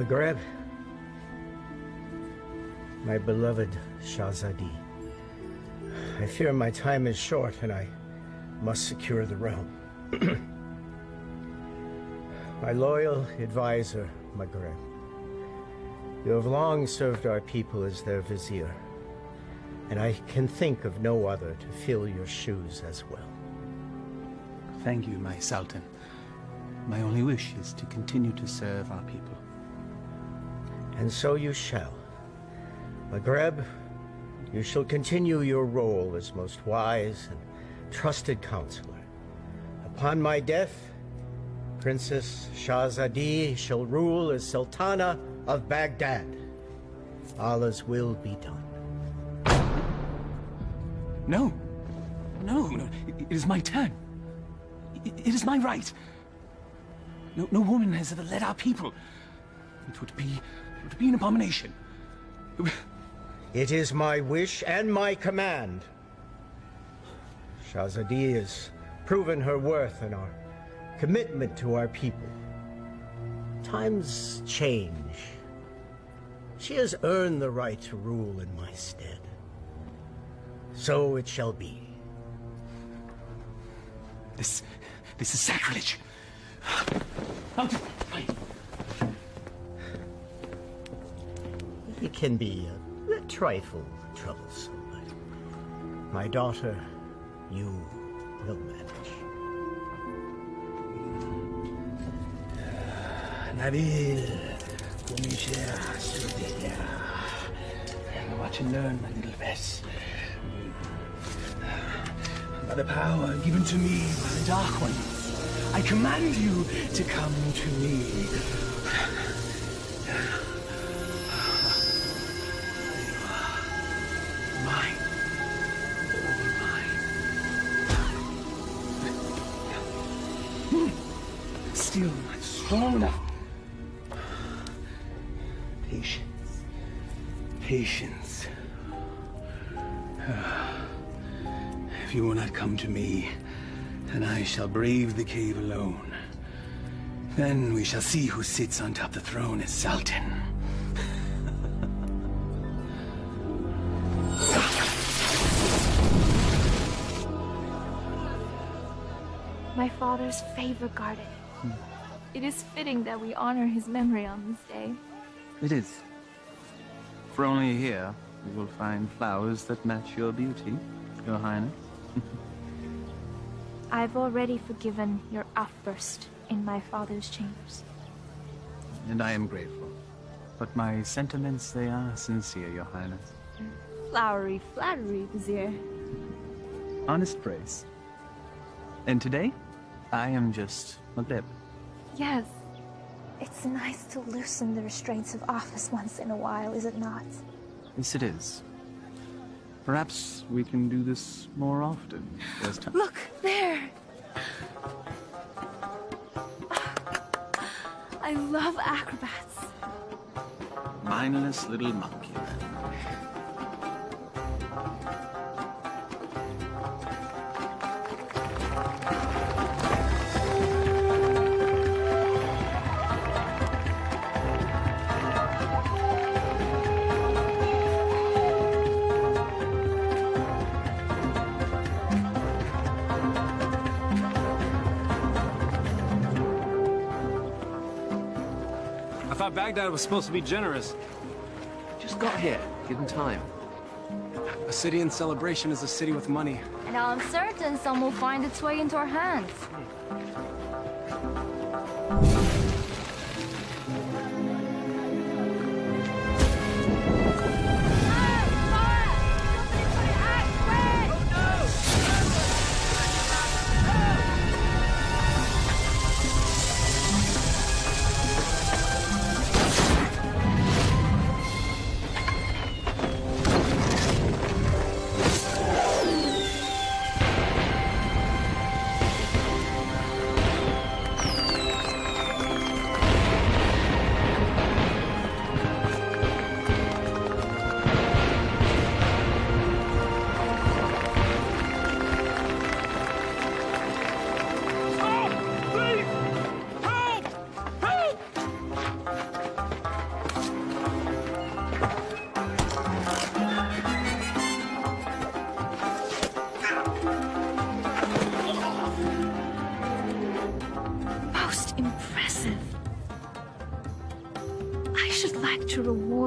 Maghreb, my beloved Shahzadi, I fear my time is short and I must secure the realm. My loyal advisor, Maghreb, you have long served our people as their vizier, and I can think of no other to fill your shoes as well. Thank you, my Sultan. My only wish is to continue to serve our people. And so you shall. Maghreb, you shall continue your role as most wise and trusted counselor. Upon my death, Princess Shahzadi shall rule as Sultana of Baghdad. Allah's will be done. No. No. It is my turn. It is my right. No woman has ever led our people. It would be an abomination. It is my wish and my command. Shahzadi has proven her worth and our commitment to our people. Times change. She has earned the right to rule in my stead. So it shall be. This is sacrilege. It can be a trifle troublesome, but my daughter, you will manage. Nabil, comincia a estudiar. Watch and learn, my little Bess. By the power given to me by the Dark One, I command you to come to me. Mine. All mine. Still not strong enough. Patience. Patience. If you will not come to me, then I shall brave the cave alone. Then we shall see who sits on top the throne as Sultan. My father's favorite garden. It is fitting that we honor his memory on this day. It is. For only here you will find flowers that match your beauty, Your Highness. I've already forgiven your outburst in my father's chambers. And I am grateful. But my sentiments, they are sincere, Your Highness. Flowery flattery, Vizier. Honest praise. And today, I am just Maghreb. Yes. It's nice to loosen the restraints of office once in a while, is it not? Yes, it is. Perhaps we can do this more often. Look, there! I love acrobats. Mindless little monkey, then. I thought Baghdad was supposed to be generous. Just got here. Give him time. A city in celebration is a city with money. And I'm certain some will find its way into our hands.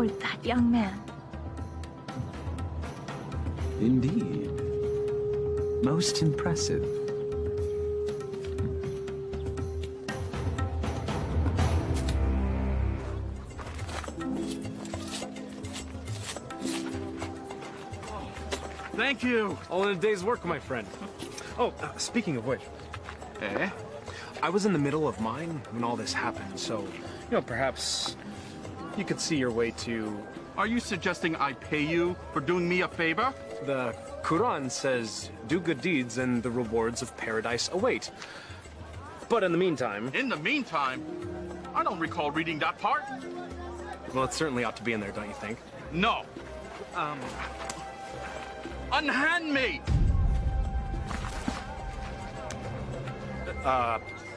with that young man. Indeed. Most impressive. Thank you. All in a day's work, my friend. Oh, speaking of which. Eh? I was in the middle of mine when all this happened, so, perhaps you could see your way to... Are you suggesting I pay you for doing me a favor? The Quran says, do good deeds and the rewards of paradise await. But in the meantime... In the meantime, I don't recall reading that part. Well, it certainly ought to be in there, don't you think? No. Unhand me!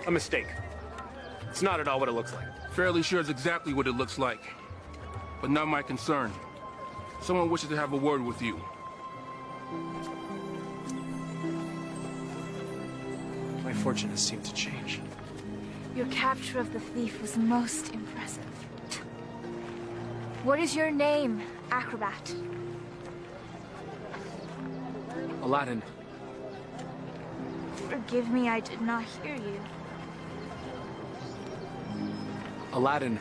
A mistake. It's not at all what it looks like. Fairly sure it's exactly what it looks like. But not my concern. Someone wishes to have a word with you. My fortune has seemed to change. Your capture of the thief was most impressive. What is your name, acrobat? Aladdin. Forgive me, I did not hear you. Aladdin,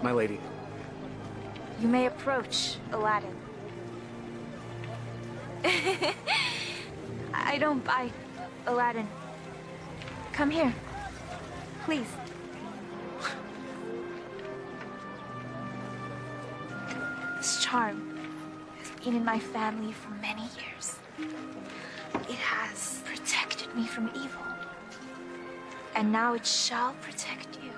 my lady. You may approach, Aladdin. I don't bite, Aladdin. Come here, please. This charm has been in my family for many years. It has protected me from evil. And now it shall protect you.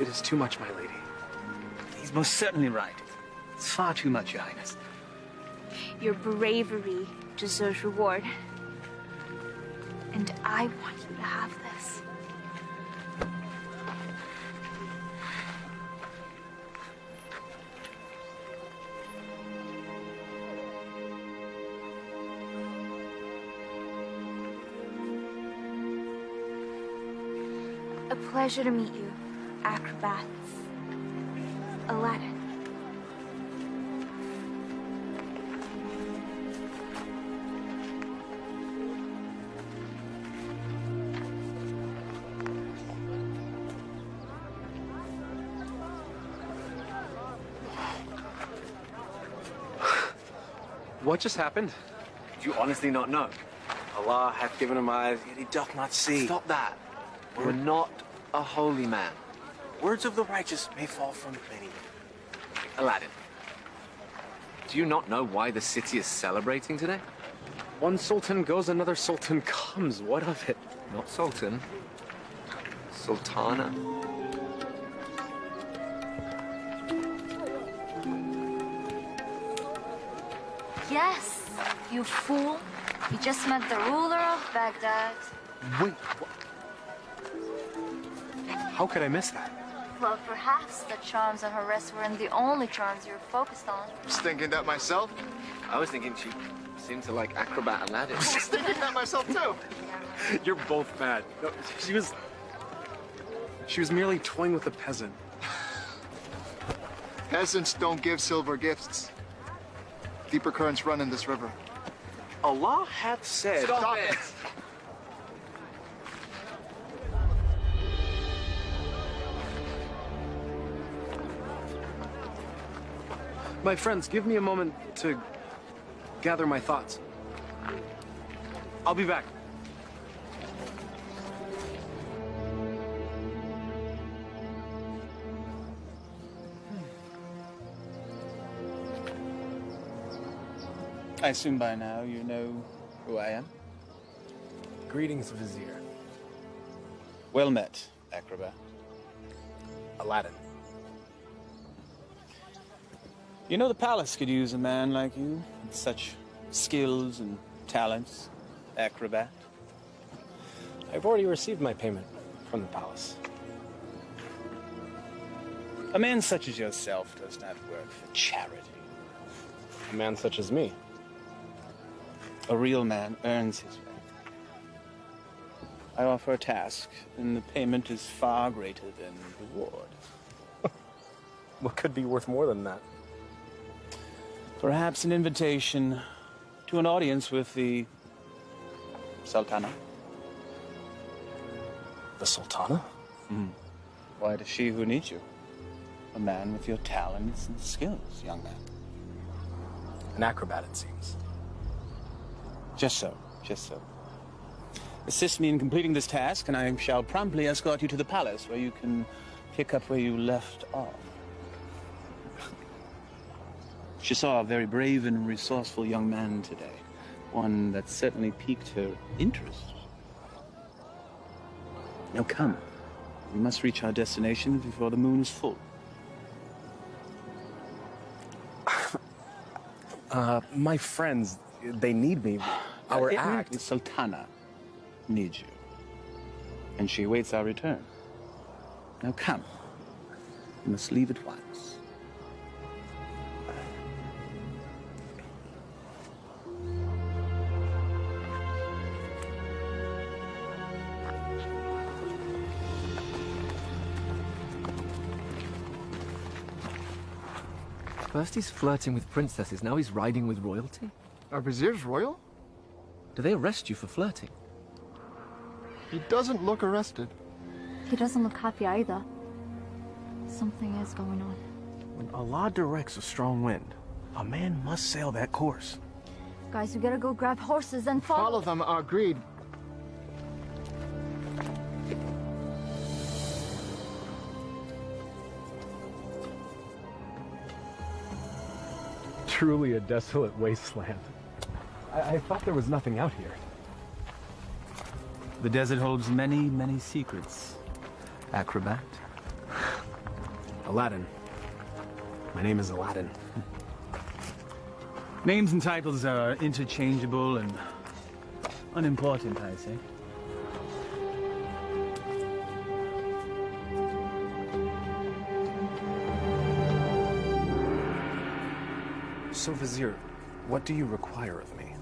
It is too much, my lady. He's most certainly right. It's far too much, Your Highness. Your bravery deserves reward. And I want you to have this. A pleasure to meet you, acrobats. Aladdin. What just happened? Do you honestly not know? Allah hath given him eyes, yet he doth not see. Stop that. We're not a holy man. Words of the righteous may fall from many. Aladdin, do you not know why the city is celebrating today? One sultan goes, another sultan comes. What of it? Not sultan. Sultana. Yes, you fool. You just met the ruler of Baghdad. Wait, what? How could I miss that? Well, perhaps the charms on her wrist weren't the only charms you were focused on. I was thinking that myself. I was thinking she seemed to like acrobat Aladdin. I was thinking that myself too. You're both bad. No, she was merely toying with a peasant. Peasants don't give silver gifts. Deeper currents run in this river. Allah hath said... Stop it! My friends, give me a moment to gather my thoughts. I'll be back. I assume by now you know who I am? Greetings, Vizier. Well met, acrobat. Aladdin. You know the palace could use a man like you, with such skills and talents, acrobat. I've already received my payment from the palace. A man such as yourself does not work for charity. A man such as me. A real man earns his way. I offer a task, and the payment is far greater than the reward. What could be worth more than that? Perhaps an invitation to an audience with the Sultana. The Sultana? Why, it is she who needs you. A man with your talents and skills, young man. An acrobat, it seems. Just so, just so. Assist me in completing this task, and I shall promptly escort you to the palace, where you can pick up where you left off. She saw a very brave and resourceful young man today. One that certainly piqued her interest. Now come. We must reach our destination before the moon is full. My friends, they need me. Our act. The Sultana needs you. And she awaits our return. Now come. We must leave at once. First he's flirting with princesses, now he's riding with royalty? Are viziers royal? Do they arrest you for flirting? He doesn't look arrested. He doesn't look happy either. Something is going on. When Allah directs a strong wind, a man must sail that course. Guys, we gotta go grab horses and follow. Follow them, agreed. Truly a desolate wasteland. I thought there was nothing out here. The desert holds many, many secrets. Acrobat. Aladdin. My name is Aladdin. Names and titles are interchangeable and unimportant, I say. So, Vizier, what do you require of me?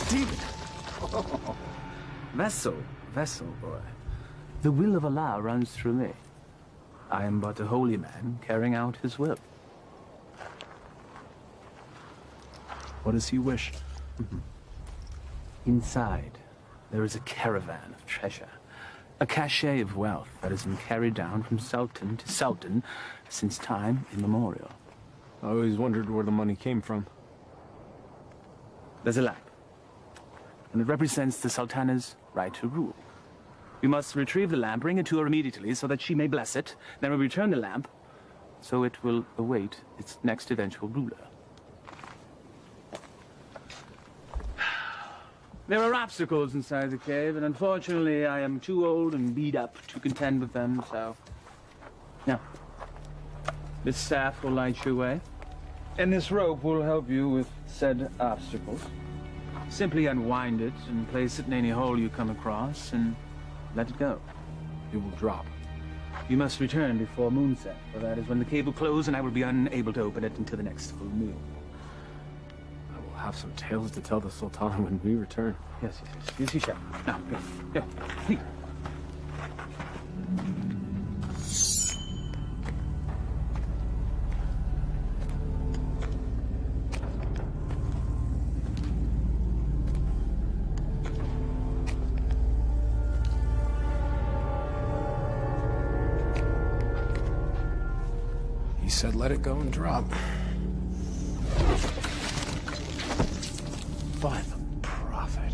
Demon! Vessel, boy. The will of Allah runs through me. I am but a holy man carrying out his will. What does he wish? Inside, there is a caravan of treasure. A cachet of wealth that has been carried down from sultan to sultan since time immemorial. I always wondered where the money came from. There's a lamp, and it represents the sultana's right to rule. We must retrieve the lamp, bring it to her immediately so that she may bless it. Then we return the lamp, so it will await its next eventual ruler. There are obstacles inside the cave, and unfortunately I am too old and beat up to contend with them, so... Now, this staff will light your way, and this rope will help you with said obstacles. Simply unwind it and place it in any hole you come across, and let it go. It will drop. You must return before moonset, for that is when the cave will close, and I will be unable to open it until the next full moon. I will have some tales to tell the Sultan when we return. Yes, you shall. Now, go, please. He said let it go and drop. By the prophet.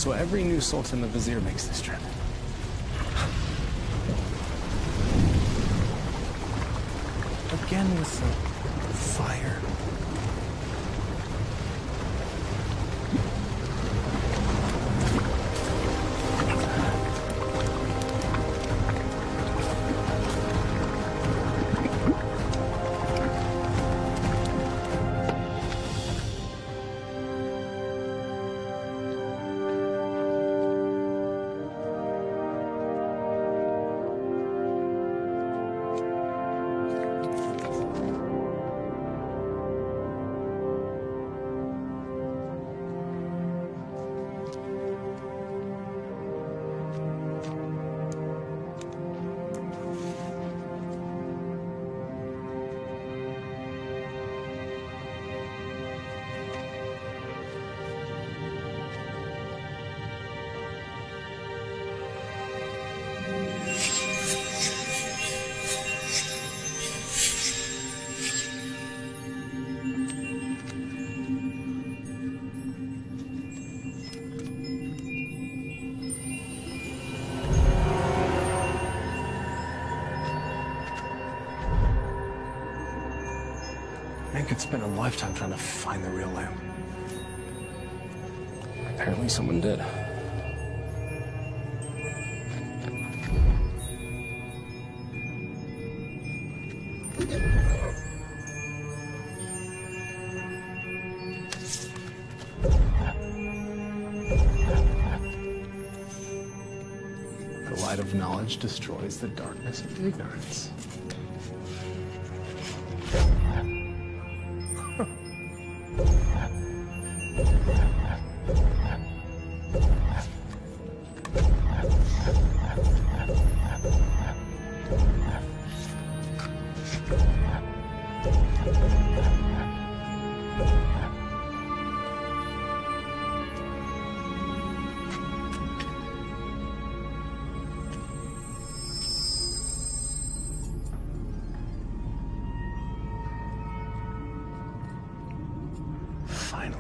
So every new sultan the vizier makes this trip. Again with the fire. Man could spend a lifetime trying to find the real lamp. Apparently someone did. The light of knowledge destroys the darkness of ignorance. Finally.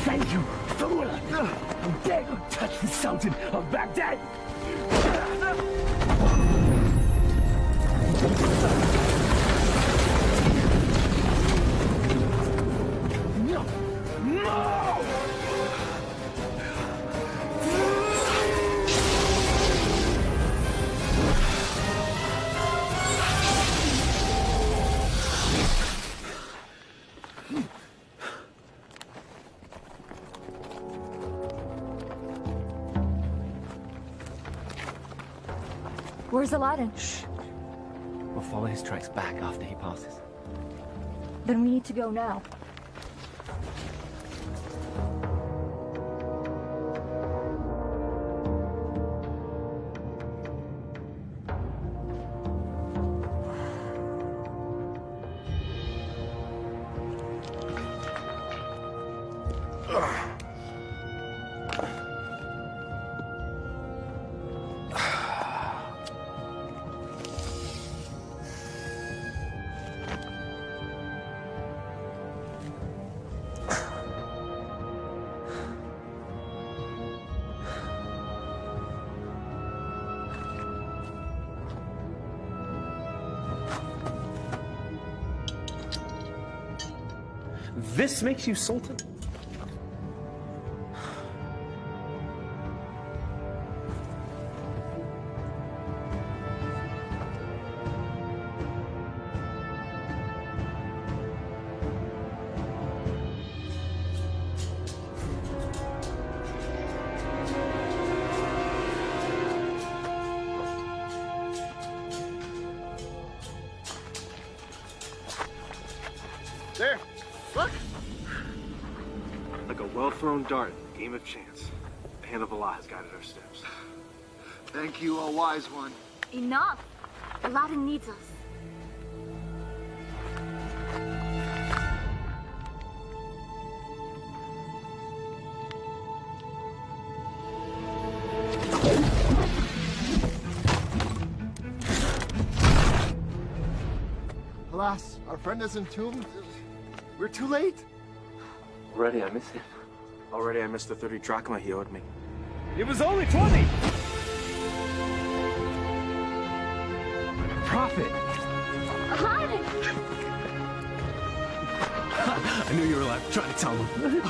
Thank you, fool! How dare you touch the Sultan of Baghdad! No! No! Where's Aladdin? Shh. We'll follow his tracks back after he passes. Then we need to go now. This makes you Sultan? There, look. Like a well-thrown dart, game of chance. The hand of Allah has guided our steps. Thank you, O wise one. Enough! Aladdin needs us. Alas, our friend is entombed. We're too late. Already I missed him. Already I missed the 30 drachma he owed me. It was only 20! Prophet! Aladdin! I knew you were alive. Trying to tell him.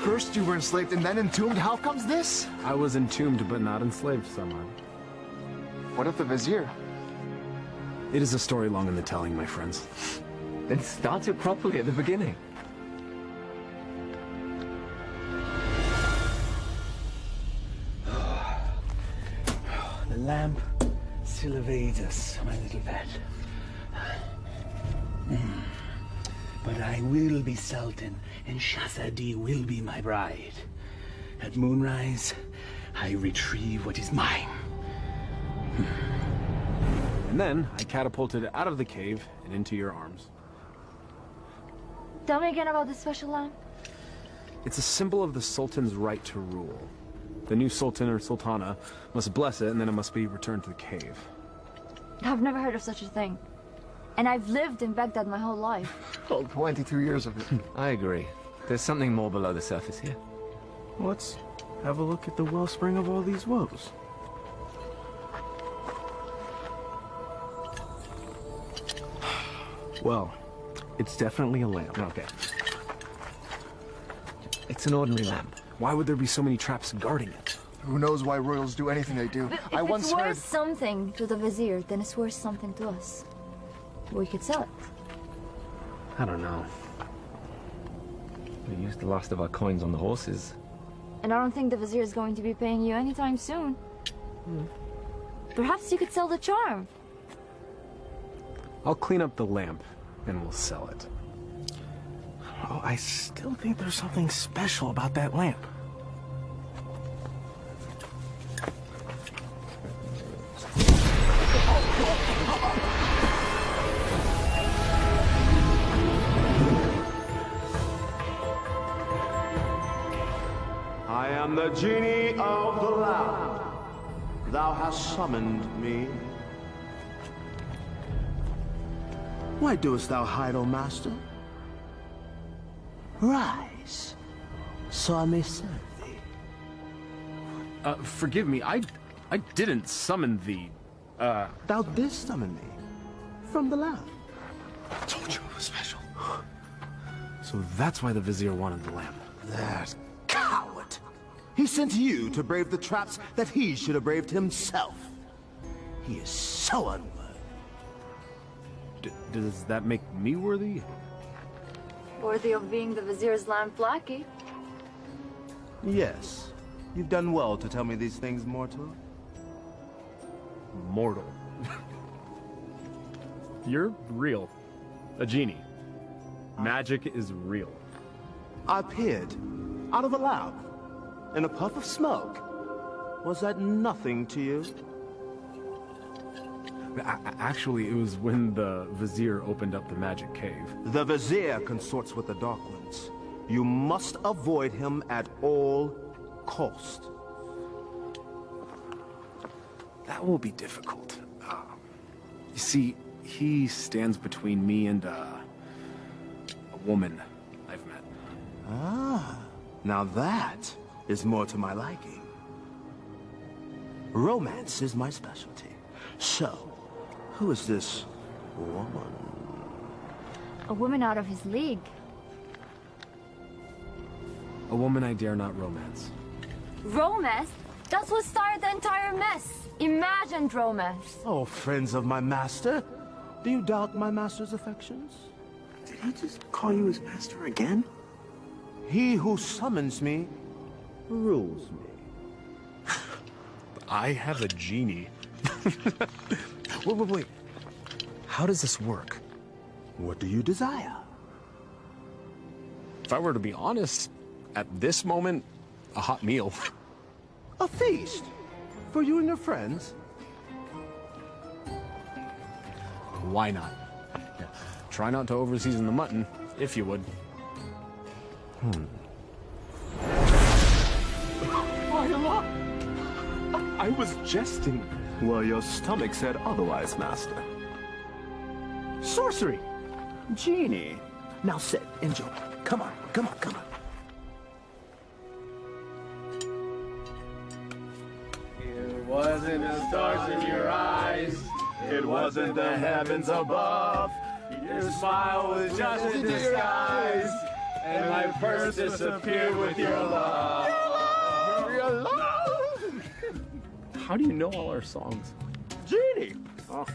First you were enslaved and then entombed. How comes this? I was entombed but not enslaved, Saman. What of the vizier? It is a story long in the telling, my friends. Then start it properly at the beginning. The lamp still evades us, my little pet. But I will be Sultan, and Shahzadi will be my bride. At moonrise, I retrieve what is mine. And then I catapulted out of the cave and into your arms. Tell me again about this special lamp. It's a symbol of the Sultan's right to rule. The new Sultan or Sultana must bless it, and then it must be returned to the cave. I've never heard of such a thing. And I've lived in Baghdad my whole life. Oh, 22 years of it. I agree. There's something more below the surface here. Let's have a look at the wellspring of all these woes. Well, it's definitely a lamp. Okay. It's an ordinary lamp. Why would there be so many traps guarding it? Who knows why royals do anything they do? But I if once it's worth heard... something to the vizier, then it's worth something to us. We could sell it. I don't know. We used the last of our coins on the horses. And I don't think the vizier is going to be paying you anytime soon. Perhaps you could sell the charm. I'll clean up the lamp, and we'll sell it. Oh, I still think there's something special about that lamp. I am the genie of the lamp. Thou hast summoned me. Why doest thou hide, O master? Rise, so I may serve thee. Forgive me, I didn't summon thee. Thou didst summon me from the lamp. I told you it was special. So that's why the vizier wanted the lamp. That coward! He sent you to brave the traps that he should have braved himself. He is so unworthy. Does that make me worthy? Worthy of being the vizier's lamp lackey. Yes. You've done well to tell me these things, mortal. Mortal. You're real. A genie. Magic is real. I appeared out of a lab in a puff of smoke. Was that nothing to you? Actually, it was when the vizier opened up the magic cave. The vizier consorts with the Dark Ones. You must avoid him at all cost. That will be difficult. You see, he stands between me and a woman I've met. Ah, now that is more to my liking. Romance is my specialty. So, who is this woman? A woman out of his league. A woman I dare not romance. Romance? That's what started the entire mess. Imagined romance. Oh, friends of my master, do you doubt my master's affections? Did he just call you his master again? He who summons me rules me. I have a genie. Wait. How does this work? What do you desire? If I were to be honest, at this moment, a hot meal. A feast? For you and your friends? Why not? Yeah. Try not to overseason the mutton, if you would. I was jesting. Well, your stomach said otherwise, Master. Sorcery! Genie! Now sit, enjoy. Come on, come on, come on. It wasn't the stars in your eyes. It wasn't the heavens above. Your smile was just a disguise. And my purse disappeared with your love. Your love! How do you know all our songs? Genie! Oh.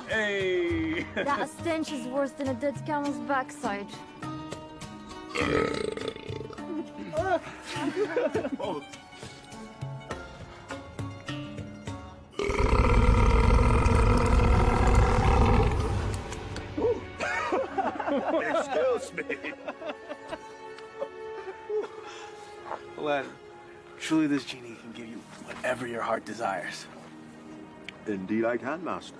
Hey! That stench is worse than a dead camel's backside. Excuse me. Aladdin, truly this genie can give you whatever your heart desires. Indeed I can, Master.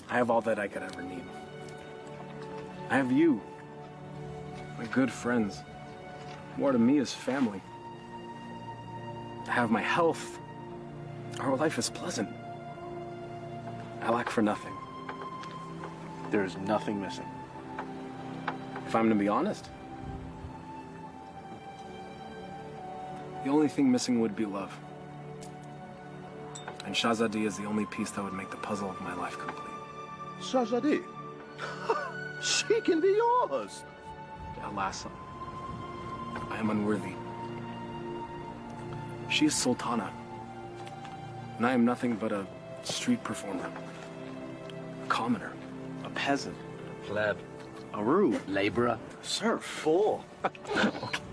I have all that I could ever need. I have you, my good friends. More to me is family. I have my health. Our life is pleasant. I lack for nothing. There is nothing missing. If I'm to be honest, the only thing missing would be love. And Shahzadi is the only piece that would make the puzzle of my life complete. Shahzadi. She can be yours. Alas, I am unworthy. She is Sultana, and I am nothing but a street performer, a commoner, a peasant, A pleb. a rube, Laborer. serf, fool.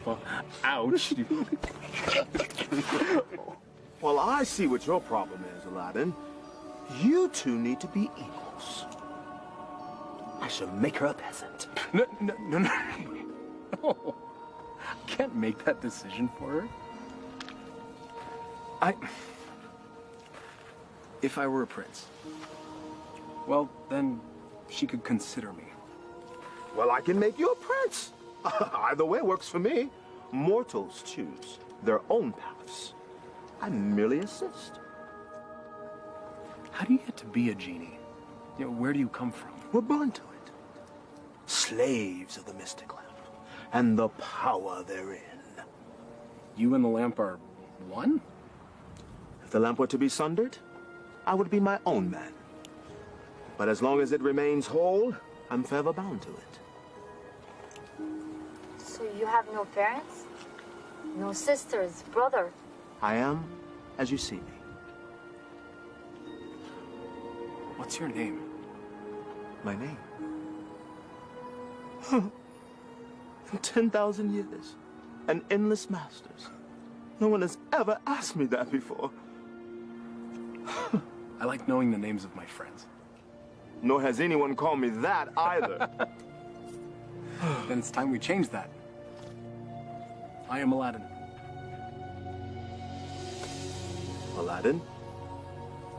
Well, ouch. Well, I see what your problem is, Aladdin. You two need to be equals. I shall make her a peasant. No. No. I can't make that decision for her. If I were a prince, well, then she could consider me. Well, I can make you a prince. Either way works for me. Mortals choose their own paths. I merely assist. How do you get to be a genie? You know, where do you come from? We're born to it. Slaves of the mystic lamp and the power therein. You and the lamp are one? If the lamp were to be sundered, I would be my own man. But as long as it remains whole, I'm forever bound to it. So you have no parents? No sisters, brother? I am as you see me. What's your name? My name? 10,000 years and endless masters. No one has ever asked me that before. I like knowing the names of my friends. Nor has anyone called me that either. Then it's time we change that. I am Aladdin. Aladdin?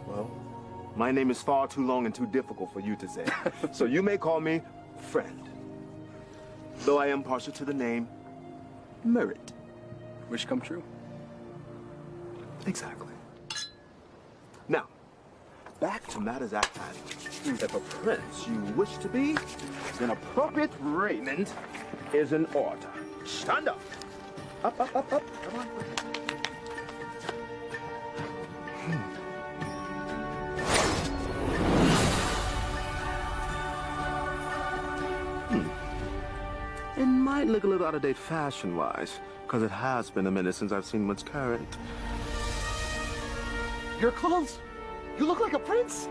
Well, my name is far too long and too difficult for you to say. So you may call me friend. Though I am partial to the name Merit. Wish come true? Exactly. Now, back to matters at hand. If a prince you wish to be, then appropriate raiment is in order. Stand up. Up. Come on. It might look a little out of date fashion-wise, because it has been a minute since I've seen what's current. Your clothes? You look like a prince?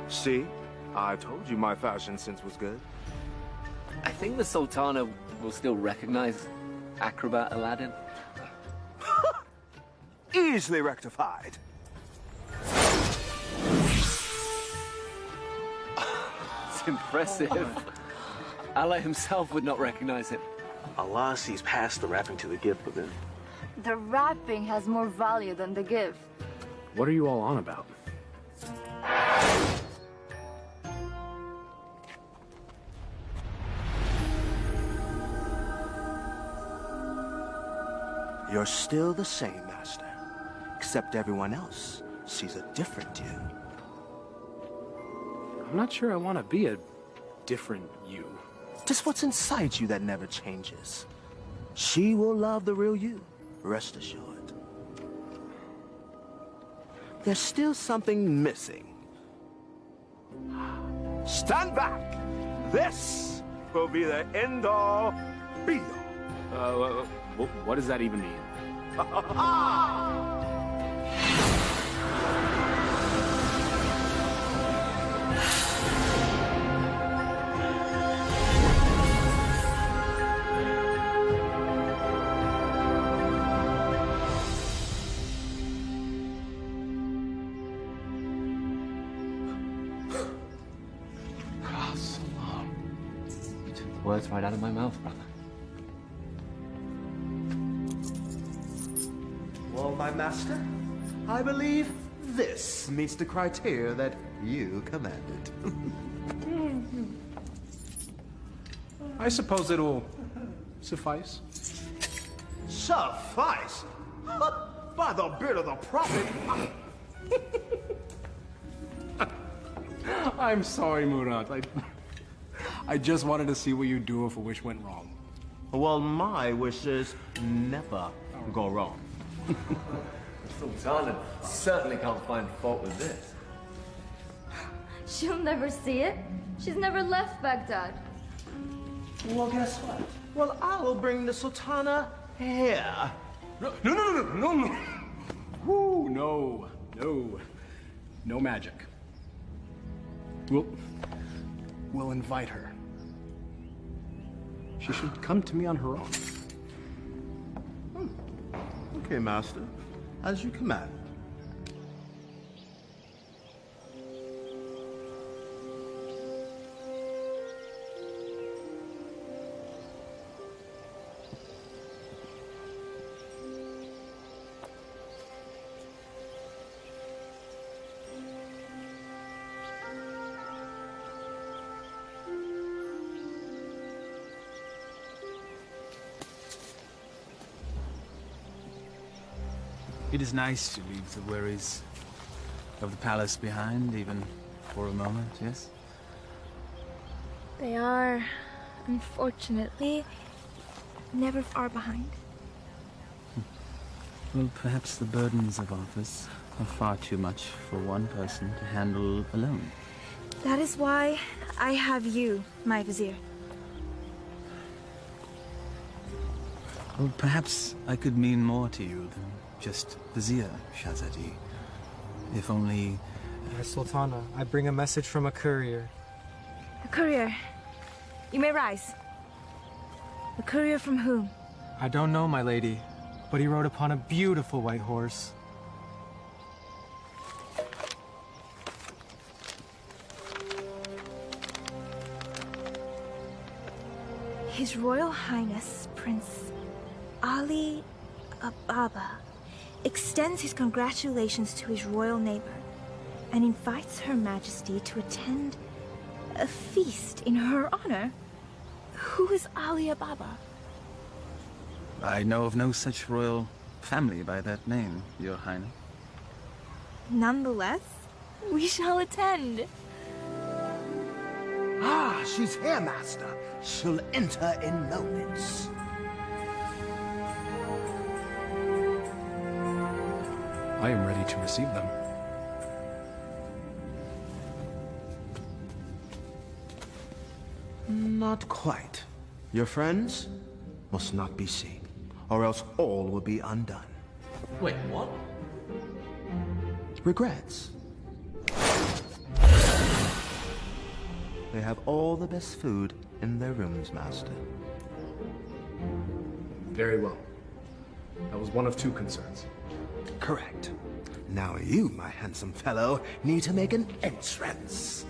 See? I told you my fashion sense was good. I think the Sultana will still recognize acrobat Aladdin? Easily rectified. It's impressive. Allah himself would not recognize him. Allah sees past the wrapping to the gift within. The wrapping has more value than the gift. What are you all on about? You're still the same, Master. Except everyone else sees a different you. I'm not sure I want to be a different you. Just what's inside you that never changes. She will love the real you, rest assured. There's still something missing. Stand back! This will be the end-all, be-all. What does that even mean? Words right out of my mouth, brother. Well, my master, I believe this meets the criteria that you commanded. I suppose it'll suffice. Suffice? By the beard of the prophet! I'm sorry, Murat. I just wanted to see what you'd do if a wish went wrong. Well, my wishes never go wrong. Sultana certainly can't find fault with this. She'll never see it. She's never left Baghdad. Well, guess what? Well, I will bring the Sultana here. No. Woo, no. No magic. We'll invite her. She should come to me on her own. Okay, master. As you command. It is nice to leave the worries of the palace behind, even for a moment, yes? They are, unfortunately, never far behind. Well, perhaps the burdens of office are far too much for one person to handle alone. That is why I have you, my vizier. Well, perhaps I could mean more to you than just Vizier, Shahzadi. If only... Sultana, I bring a message from a courier. A courier. You may rise. A courier from whom? I don't know, my lady, but he rode upon a beautiful white horse. His Royal Highness, Prince Ali Ababa, extends his congratulations to his royal neighbor and invites Her Majesty to attend a feast in her honor. Who is Ali Ababa? I know of no such royal family by that name, Your Highness. Nonetheless, we shall attend. Ah, she's here, master. She'll enter in moments. I am ready to receive them. Not quite. Your friends must not be seen, or else all will be undone. Wait, what? Regrets. They have all the best food in their rooms, master. Very well. That was one of two concerns. Correct. Now you, my handsome fellow, need to make an entrance.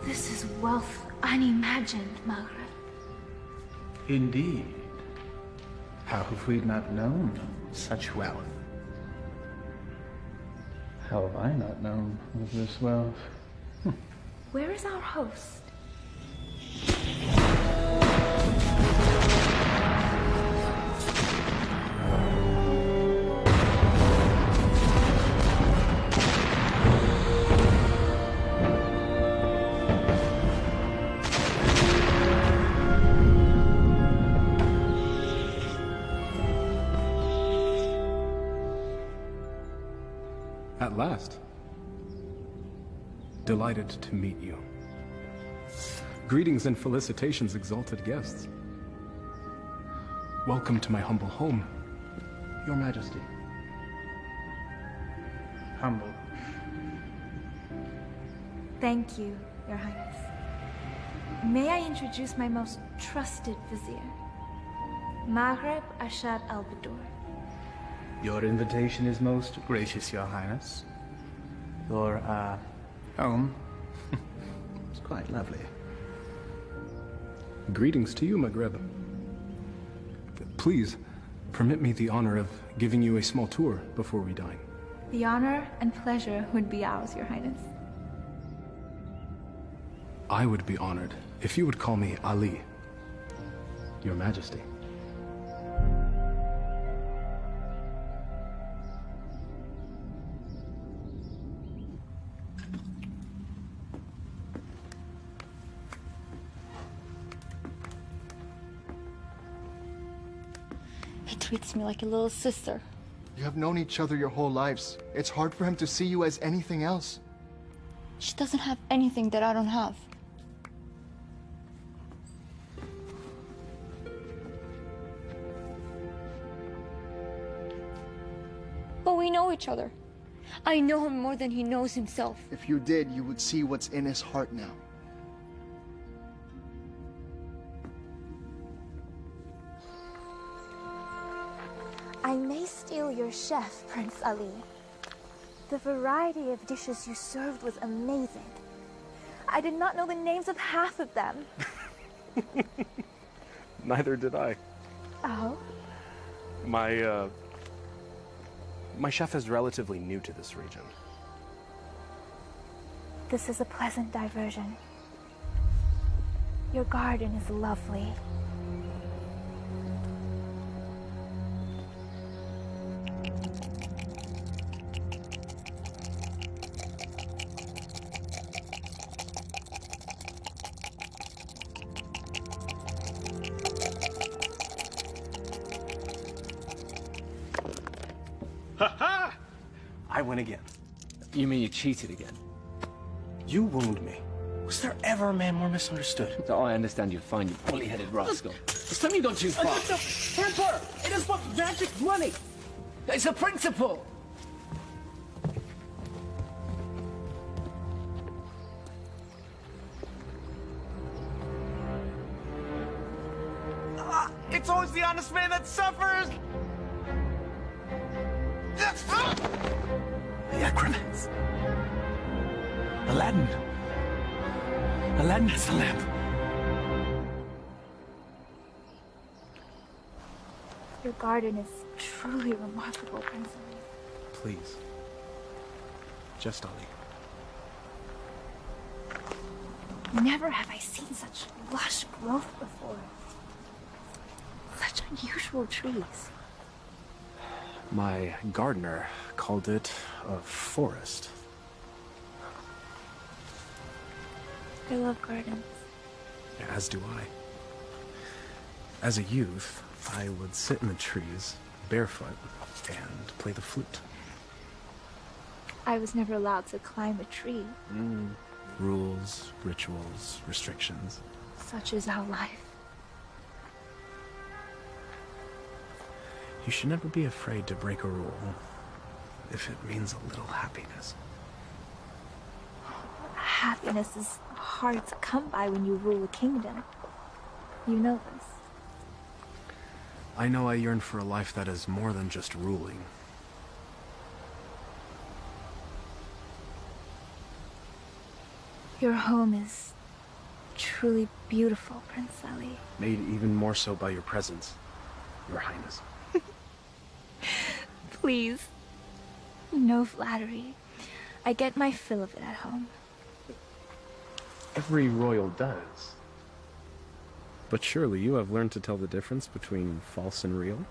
This is wealth unimagined, Margaret. Indeed. How have we not known such wealth? How have I not known of this wealth? Where is our host? At last. Delighted to meet you. Greetings and felicitations, exalted guests. Welcome to my humble home, Your Majesty. Humble. Thank you, Your Highness. May I introduce my most trusted vizier, Maghreb Ashad al-Badur. Your invitation is most gracious, Your Highness. Your, home is quite lovely. Greetings to you, Maghreb. Please, permit me the honor of giving you a small tour before we dine. The honor and pleasure would be ours, Your Highness. I would be honored if you would call me Ali, Your Majesty. He treats me like a little sister. You have known each other your whole lives. It's hard for him to see you as anything else. She doesn't have anything that I don't have. But we know each other. I know him more than he knows himself. If you did, you would see what's in his heart now. I may steal your chef, Prince Ali. The variety of dishes you served was amazing. I did not know the names of half of them. Neither did I. Oh? My chef is relatively new to this region. This is a pleasant diversion. Your garden is lovely. Ha-ha! I win again. You mean you cheated again? You wound me. Was there ever a man more misunderstood? Oh, I understand you're fine, you bully-headed rascal. It's time you go too far. Temper! It is but magic money! It's a principle! It's always the honest man that suffers! The acrobats. Aladdin. Aladdin has the lamp. Your garden is truly remarkable, Prince Ali. Please. Just Ali. Never have I seen such lush growth before. Such unusual trees. My gardener called it a forest. I love gardens. As do I. As a youth, I would sit in the trees, barefoot, and play the flute. I was never allowed to climb a tree. Rules, rituals, restrictions. Such is our life. You should never be afraid to break a rule if it means a little happiness. Happiness is hard to come by when you rule a kingdom. You know this. I know I yearn for a life that is more than just ruling. Your home is truly beautiful, Prince Ali. Made even more so by your presence, Your Highness. Please. No flattery. I get my fill of it at home. Every royal does. But surely you have learned to tell the difference between false and real?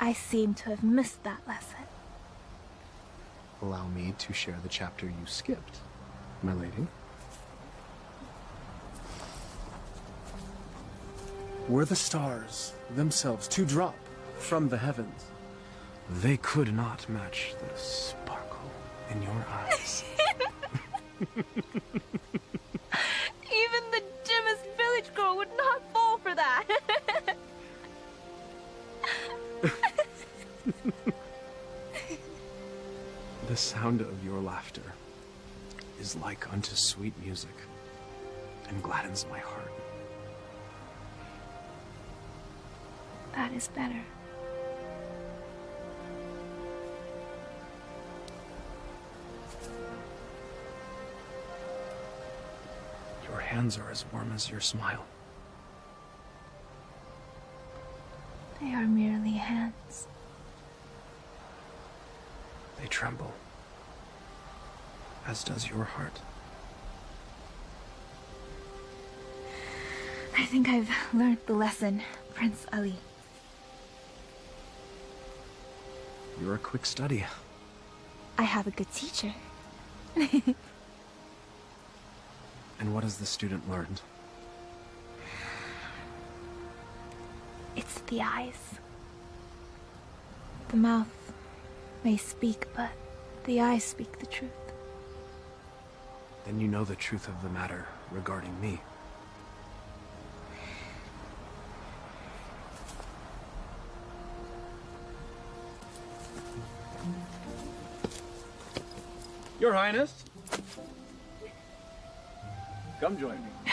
I seem to have missed that lesson. Allow me to share the chapter you skipped, my lady. Were the stars themselves to drop from the heavens, they could not match the sparkle in your eyes. Even the dimmest village girl would not fall for that. The sound of your laughter is like unto sweet music and gladdens my heart. That is better. Your hands are as warm as your smile. They are merely hands. They tremble, as does your heart. I think I've learned the lesson, Prince Ali. You're a quick study. I have a good teacher. And what has the student learned? It's the eyes. The mouth may speak, but the eyes speak the truth. Then you know the truth of the matter regarding me. Your Highness. Come join me.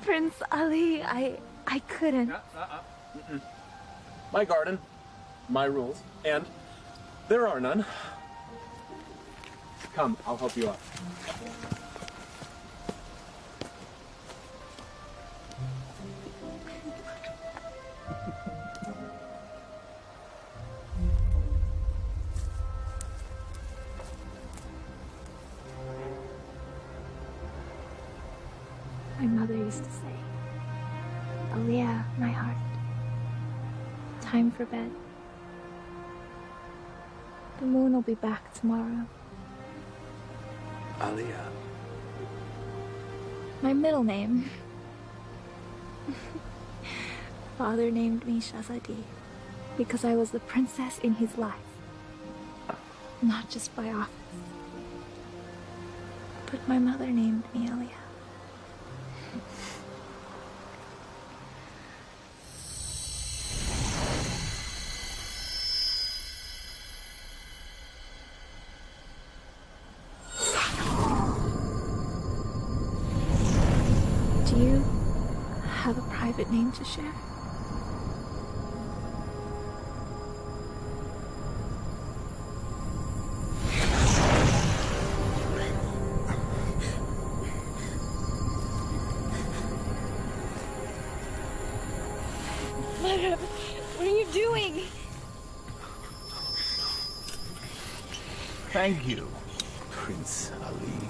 Prince Ali, I couldn't. My garden, my rules, and there are none. Come, I'll help you out. My mother used to say, Aliyah, my heart, time for bed. The moon will be back tomorrow. Aliyah. My middle name. Father named me Shazadi because I was the princess in his life, not just by office. But my mother named me Aliyah. Do you have a private name to share? Mother, what are you doing? Thank you, Prince Ali.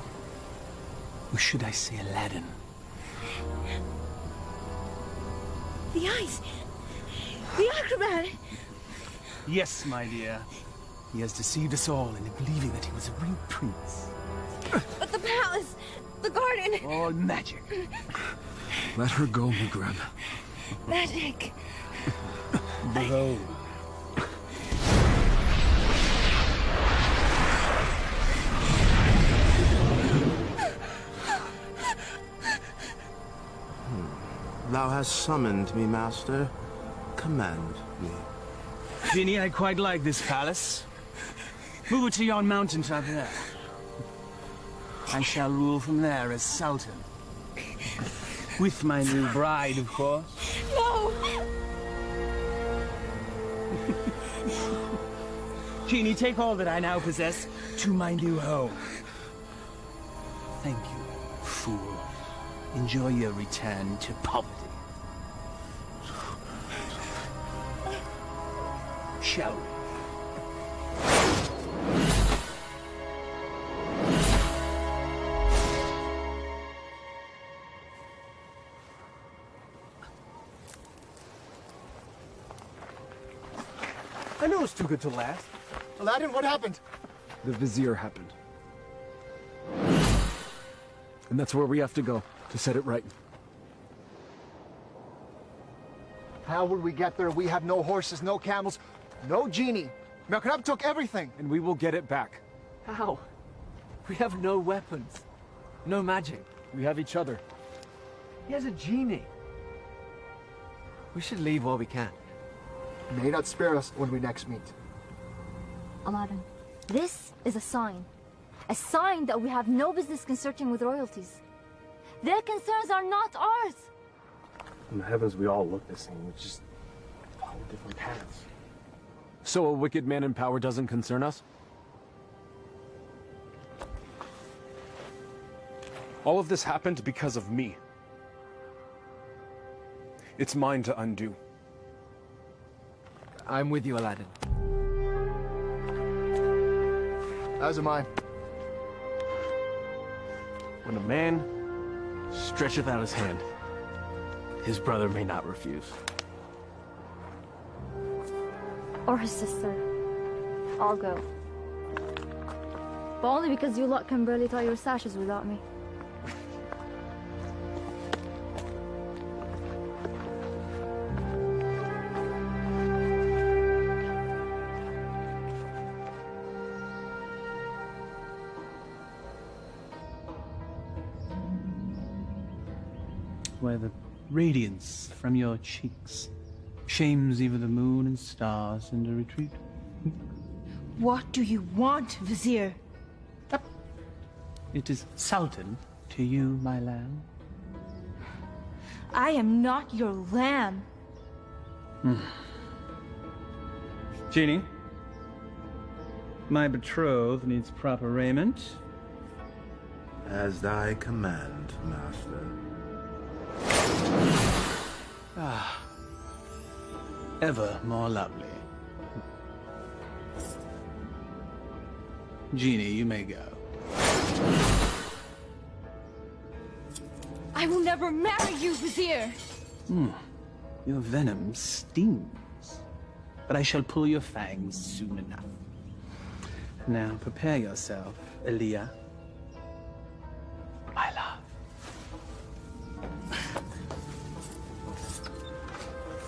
Or should I say Aladdin? The eyes! The acrobat! Yes, my dear. He has deceived us all into believing that he was a real prince. But the palace! The garden! All magic. Let her go, Maghreb. Magic! Bravo. Thou hast summoned me, master. Command. me. Genie, I quite like this palace. Move it to yon mountaintop there. I shall rule from there as Sultan. With my new bride, of course. No! Genie, take all that I now possess to my new home. Thank you, fool. Enjoy your return to poverty. Shall we? I knew it was too good to last. Aladdin, what happened? The Vizier happened. And that's where we have to go, to set it right. How would we get there? We have no horses, no camels, no genie. Melkarab took everything. And we will get it back. How? We have no weapons. No magic. We have each other. He has a genie. We should leave while we can. May not spare us when we next meet. Aladdin, this is a sign. A sign that we have no business consorting with royalties. Their concerns are not ours. In the heavens, we all look the same. We just follow different paths. So a wicked man in power doesn't concern us? All of this happened because of me. It's mine to undo. I'm with you, Aladdin. As am I. When a man stretcheth out his hand, his brother may not refuse. Or his sister. I'll go. But only because you lot can barely tie your sashes without me. Where the radiance from your cheeks shames even the moon and stars into retreat. What do you want, Vizier? It is Sultan to you, my lamb. I am not your lamb. Genie, my betrothed needs proper raiment. As thy command, master. Ah, ever more lovely. Genie, you may go. I will never marry you, Vizier! Your venom stings, but I shall pull your fangs soon enough. Now prepare yourself, Elia. My love.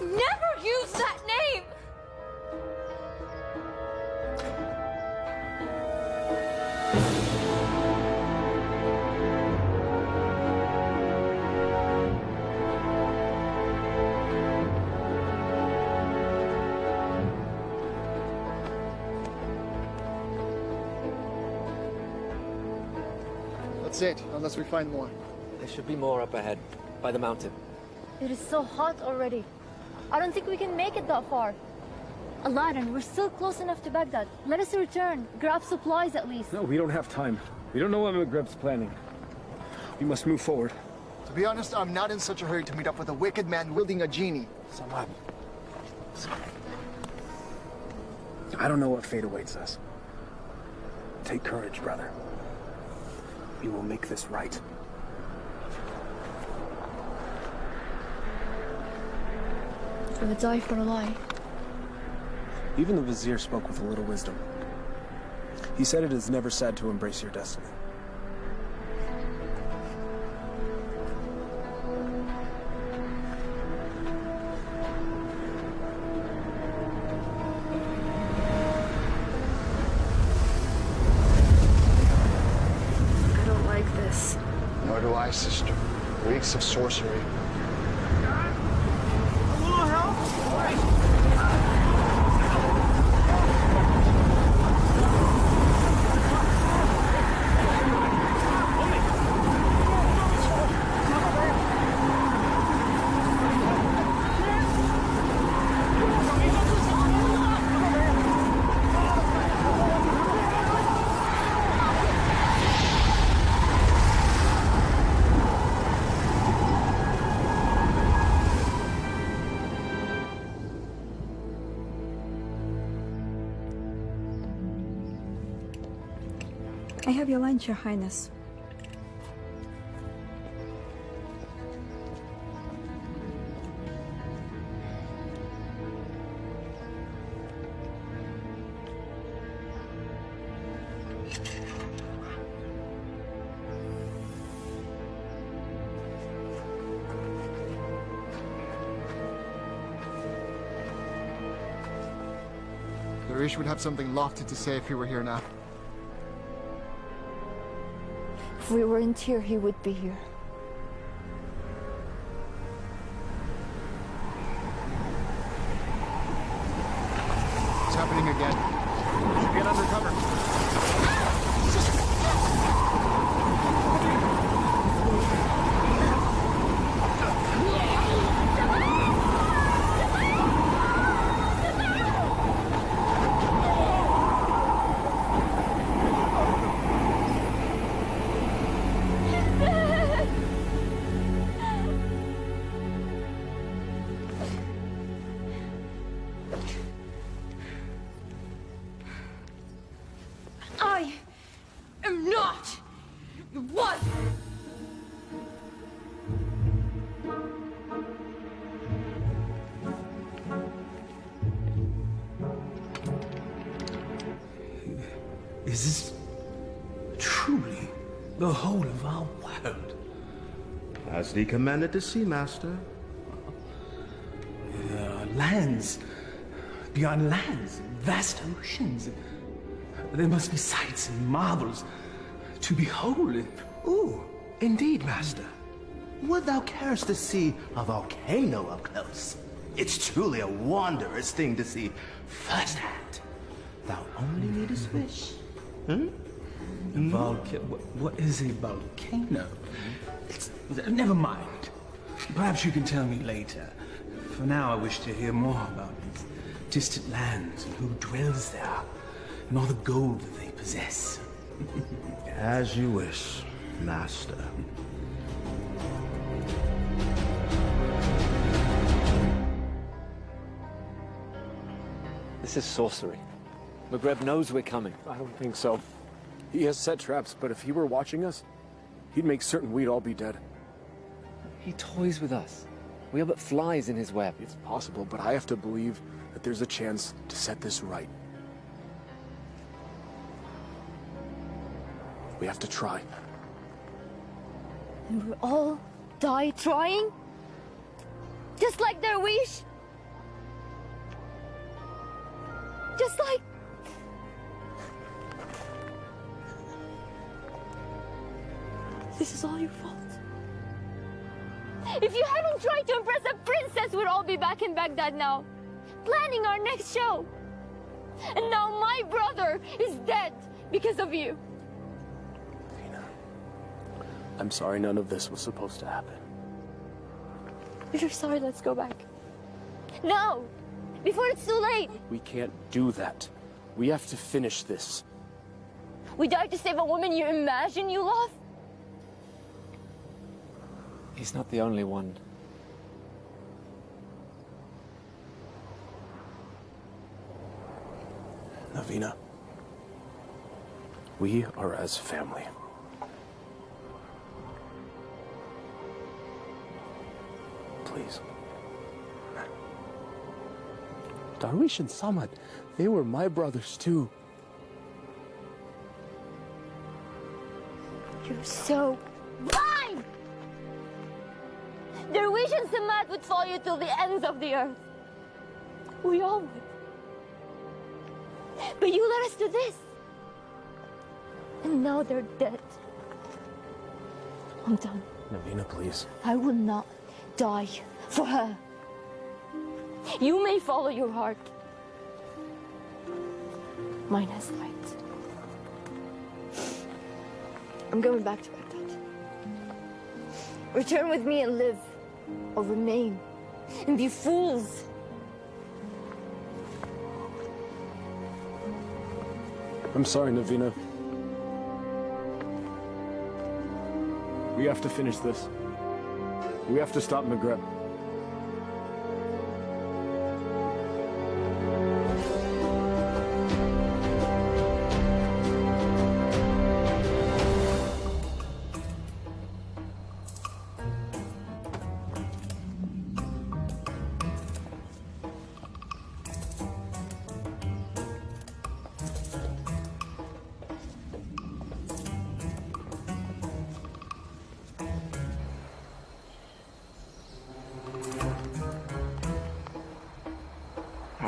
Never use that name! That's it, unless we find more. There should be more up ahead, by the mountain. It is so hot already. I don't think we can make it that far. Aladdin, we're still close enough to Baghdad. Let us return. Grab supplies at least. No, we don't have time. We don't know what Maghreb's planning. We must move forward. To be honest, I'm not in such a hurry to meet up with a wicked man wielding a genie. Samad. I don't know what fate awaits us. Take courage, brother. We will make this right. I would die for a lie. Even the Vizier spoke with a little wisdom. He said it is never sad to embrace your destiny. I don't like this. Nor do I, sister. Reeks of sorcery. A little help? I have your lunch, Your Highness. Darish would have something lofty to say if he were here now. If we weren't here, he would be here. It's happening again. Get under cover. I am not your wife! Is this truly the whole of our world? As thee commanded to see, Master. Lands, beyond lands, vast oceans. There must be sights and marvels to behold. Ooh, indeed, Master. Would thou carest to see a volcano up close? It's truly a wondrous thing to see firsthand. Thou only needest wish. What is a volcano? Never mind. Perhaps you can tell me later. For now, I wish to hear more about these distant lands and who dwells there, and all the gold that they possess. As you wish, Master. This is sorcery. McGreb knows we're coming. I don't think so. He has set traps, but if he were watching us, he'd make certain we'd all be dead. He toys with us. We are but flies in his web. It's possible, but I have to believe that there's a chance to set this right. We have to try. And we'll all die trying? Just like their wish? Just like... This is all your fault. If you hadn't tried to impress a princess, we'd all be back in Baghdad now, planning our next show. And now my brother is dead because of you. I'm sorry none of this was supposed to happen. If you're sorry, let's go back. No! Before it's too late! We can't do that. We have to finish this. We died to save a woman you imagine you love? He's not the only one. Navina, we are as family. Please. Darwish and Samad, they were my brothers too. You're so blind! Darwish and Samad would follow you till the ends of the earth. We all would. But you led us to this. And now they're dead. I'm done. Navina, please. I will not die for her. You may follow your heart. Mine has light. I'm going back to Baghdad. Return with me and live, or remain, and be fools. I'm sorry, Navina. We have to finish this. We have to stop McGreb.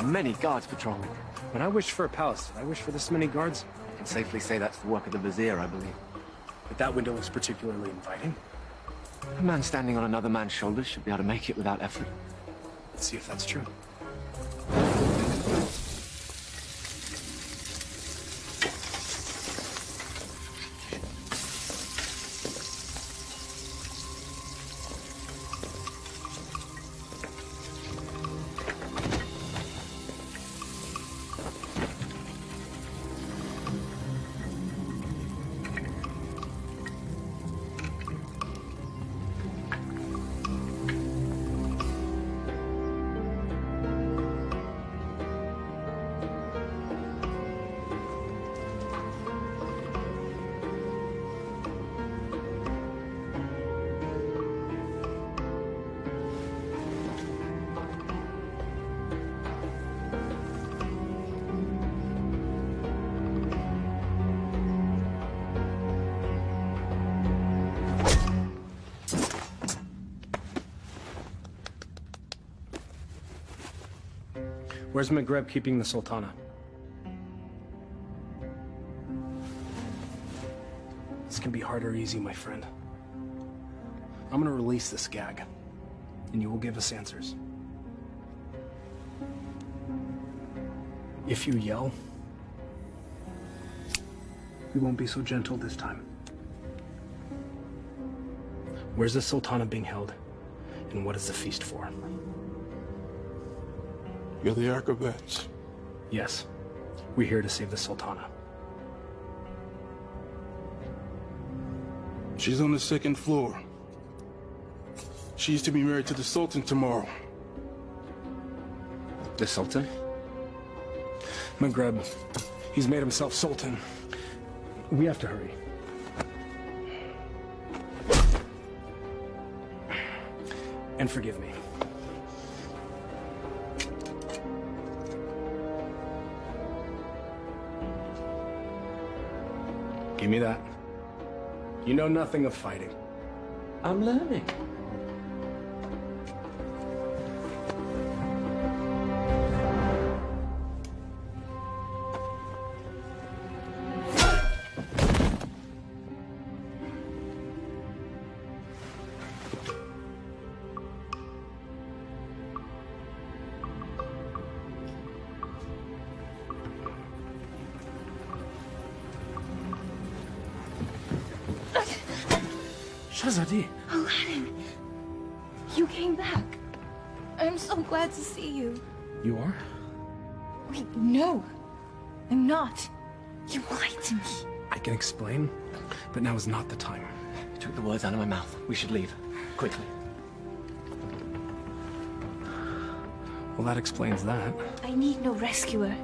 are many guards patrolling. When I wished for a palace, did I wish for this many guards? I can safely say that's the work of the Vizier, I believe. But that window looks particularly inviting. A man standing on another man's shoulders should be able to make it without effort. Let's see if that's true. Where's Maghreb keeping the Sultana? This can be hard or easy, my friend. I'm gonna release this gag, and you will give us answers. If you yell, we won't be so gentle this time. Where's the Sultana being held, and what is the feast for? You're the Archivets. Yes. We're here to save the Sultana. She's on the 2nd floor. She's to be married to the Sultan tomorrow. The Sultan? Maghreb. He's made himself Sultan. We have to hurry. And forgive me. Give me that. You know nothing of fighting. I'm learning. Shahzadi. Aladdin, you came back. I'm so glad to see you. You are? Wait, no. I'm not. You lied to me. I can explain, but now is not the time. You took the words out of my mouth. We should leave. Quickly. Well, that explains that. I need no rescuer,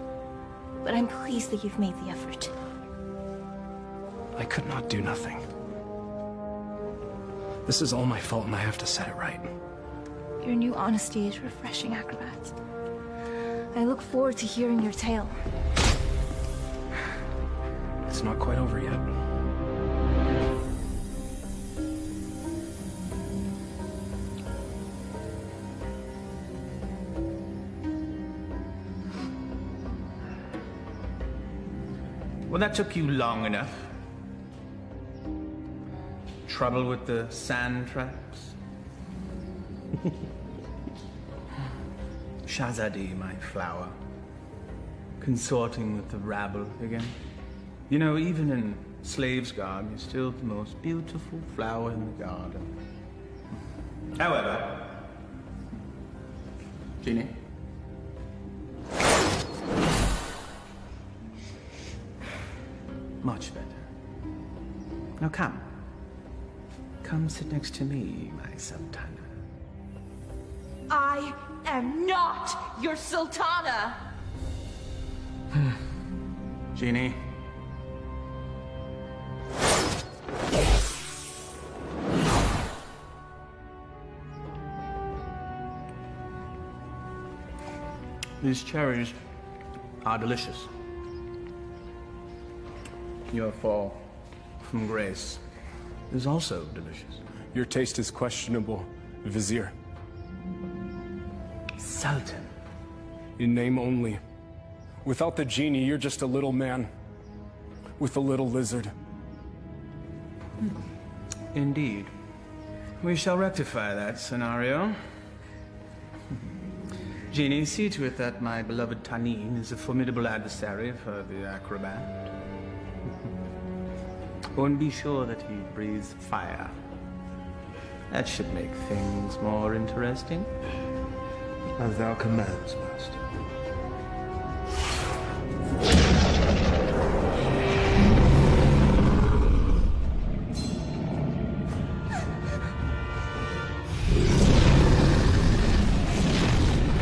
but I'm pleased that you've made the effort. I could not do nothing. This is all my fault, and I have to set it right. Your new honesty is refreshing, Acrobat. I look forward to hearing your tale. It's not quite over yet. Well, that took you long enough. Trouble with the sand traps? Shahzadi, my flower. Consorting with the rabble again. You know, even in slave's garb, you're still the most beautiful flower in the garden. However, Genie? Much better. Now come. Come sit next to me, my Sultana. I am not your Sultana! Genie. These cherries are delicious. Your fall from grace is also delicious. Your taste is questionable, Vizier. Sultan, In name only. Without the genie, you're just a little man. With a little lizard. Indeed. We shall rectify that scenario. Genie, see to it that my beloved Tanin is a formidable adversary for the acrobat. And be sure that he breathes fire. That should make things more interesting. As thou commands, master.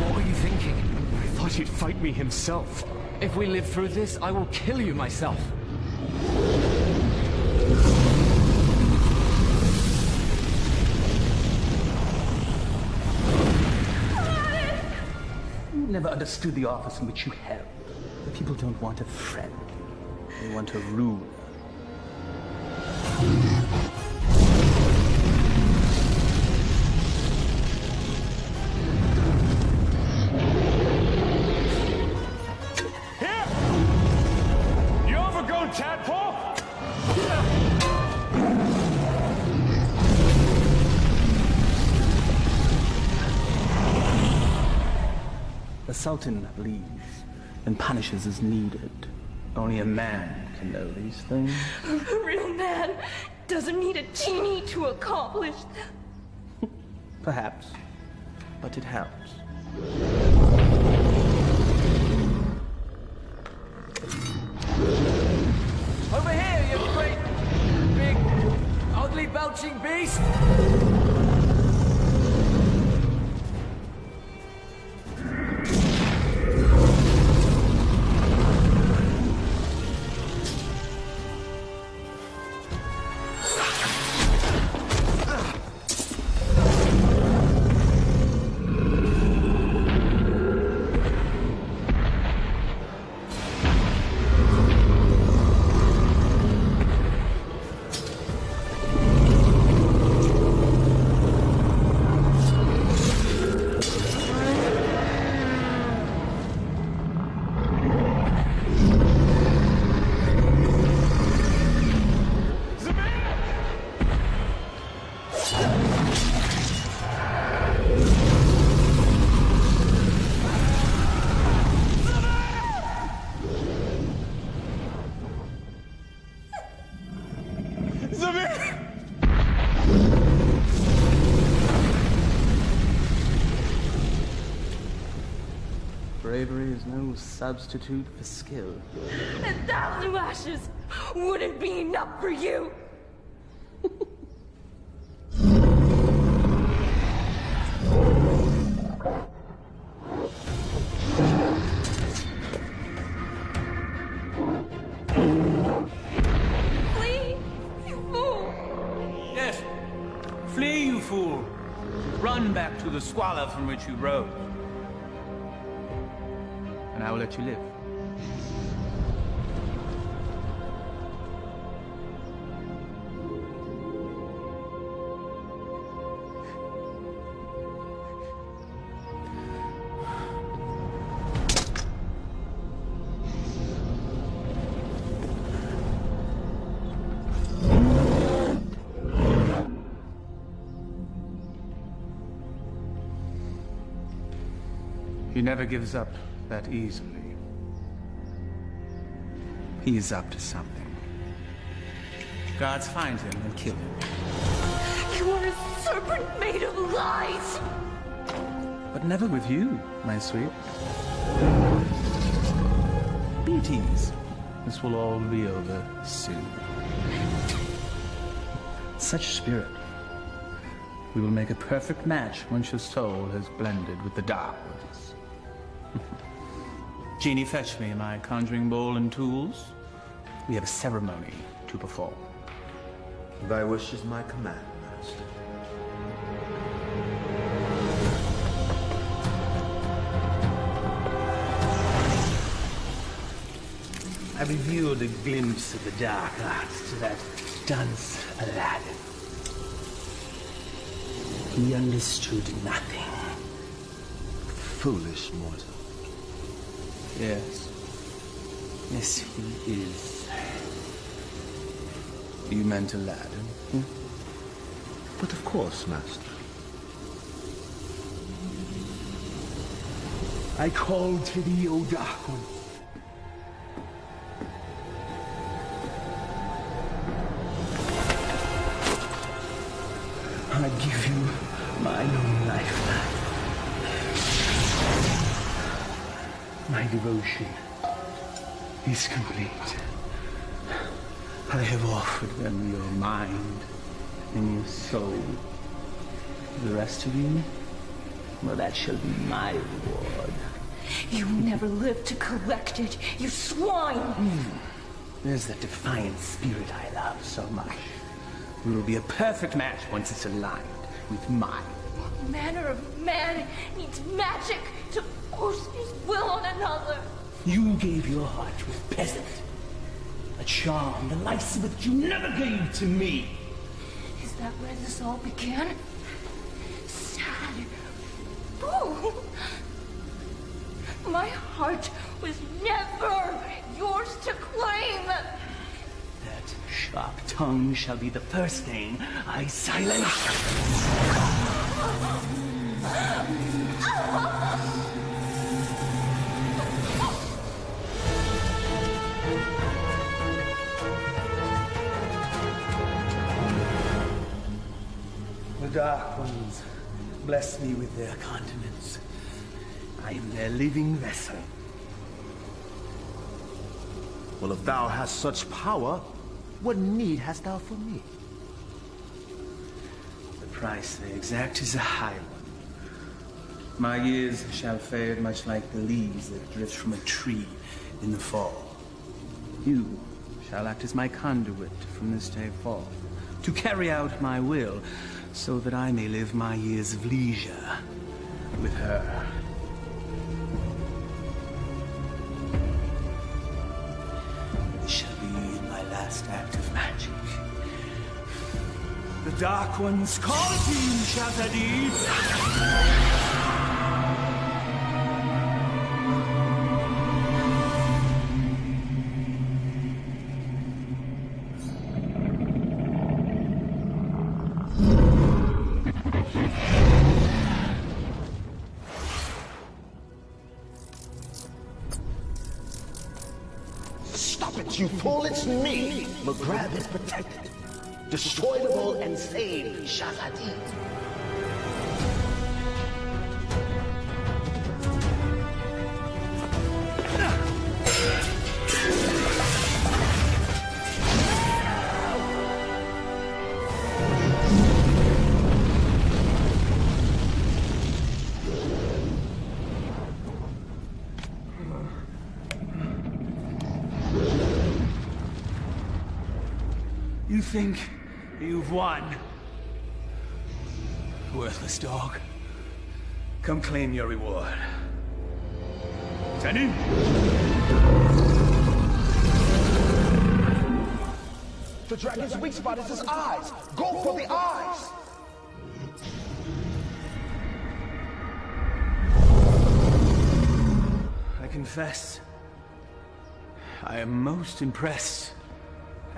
What are you thinking? I thought he'd fight me himself. If we live through this, I will kill you myself. You never understood the office in which you held. The people don't want a friend. They want a ruler. Here! You overgrown tadpole! The Sultan leads and punishes as needed. Only a man can know these things. A real man doesn't need a genie to accomplish that. Perhaps, but it helps. Over here, you great, big, ugly, belching beast! Bravery is no substitute for skill. 1,000 lashes wouldn't be enough for you. Flee, you fool! Yes. Flee, you fool. Run back to the squalor from which you rose. And I will let you live. He never gives up that easily. He's up to something. Guards find him and kill him. You are a serpent made of lies! But never with you, my sweet. Be at ease. This will all be over soon. Such spirit. We will make a perfect match once your soul has blended with the dark ones. Genie, fetch me my conjuring bowl and tools. We have a ceremony to perform. Thy wish is my command, master. I revealed a glimpse of the dark arts to that dunce Aladdin. He understood nothing. Foolish mortal. Yes. Yes, he is. You meant Aladdin? Hmm? But of course, Master. I call to thee, O Dark One. I give you my own lifeline. My devotion is complete. I have offered them your mind and your soul. The rest of you, well, that shall be my reward. You never lived to collect it, you swine! There's that defiant spirit I love so much. We will be a perfect match once it's aligned with mine. What manner of man needs magic to force his will on another? You gave your heart to a peasant. A charm the likes of which you never gave to me. Is that where this all began? Sad. Fool! My heart was never yours to claim! That sharp tongue shall be the first thing I silence. The Dark Ones bless me with their continence. I am their living vessel. Well, if thou hast such power, what need hast thou for me? The price they exact is a high one. My years shall fade much like the leaves that drift from a tree in the fall. You shall act as my conduit from this day forth, to carry out my will, so that I may live my years of leisure with her. This shall be my last act of magic. The Dark Ones call to you, Shazadi! Stop it, you fool! It's me! McGrab is protected. Destroy them all and save Shazadi. You think you've won? Worthless dog. Come claim your reward. Send in! The dragon's weak spot is his eyes. Go for the eyes. I confess, I am most impressed,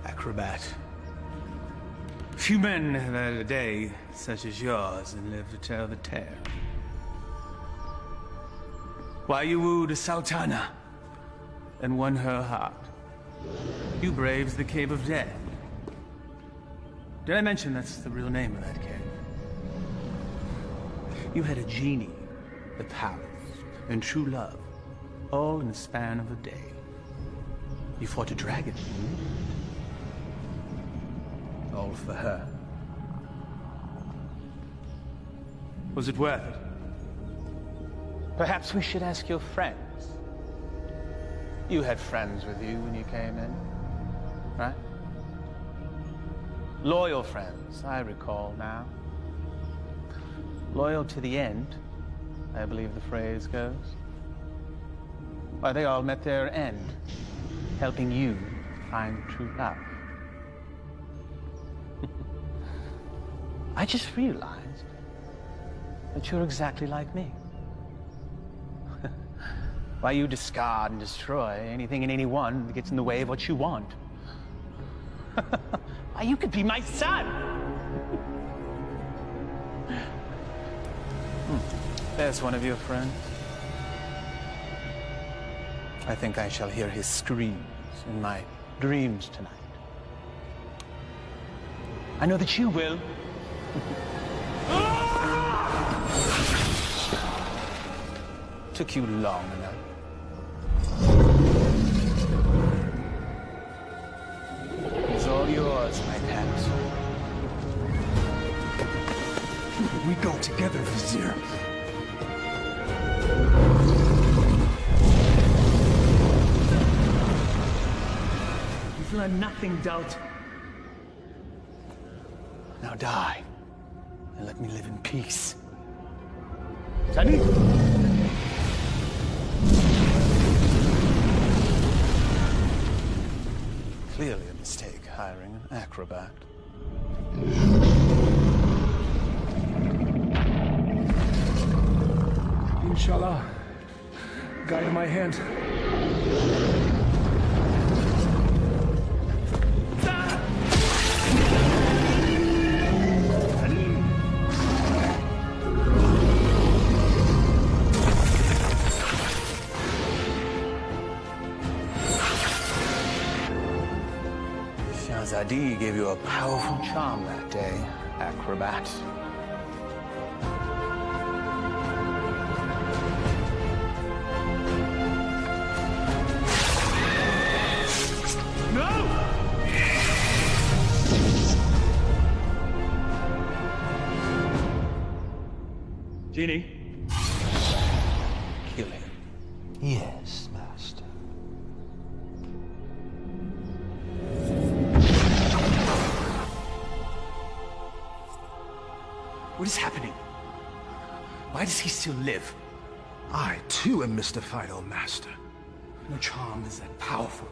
acrobat. Few men have had a day such as yours and lived to tell the tale. Why you wooed a sultana and won her heart. You braved the Cave of Death. Did I mention that's the real name of that cave? You had a genie, the palace, and true love, all in the span of a day. You fought a dragon. All for her. Was it worth it? Perhaps we should ask your friends. You had friends with you when you came in, right? Loyal friends, I recall now. Loyal to the end, I believe the phrase goes. Why, they all met their end, helping you find true love. I just realized that you're exactly like me. Why you discard and destroy anything and anyone that gets in the way of what you want? Why, you could be my son! There's one of your friends. I think I shall hear his screams in my dreams tonight. I know that you will. Took you long enough. It's all yours, my pet. We go together, Vizier. You've learned nothing, Doubt. Now die, and let me live in peace. Sunny! Clearly a mistake hiring an acrobat. Inshallah, guide my hand. Shahzadi gave you a powerful charm that day, acrobat. Genie. Kill him. Yes, Master. What is happening? Why does he still live? I, too, am mystified, O Master. No charm is that powerful.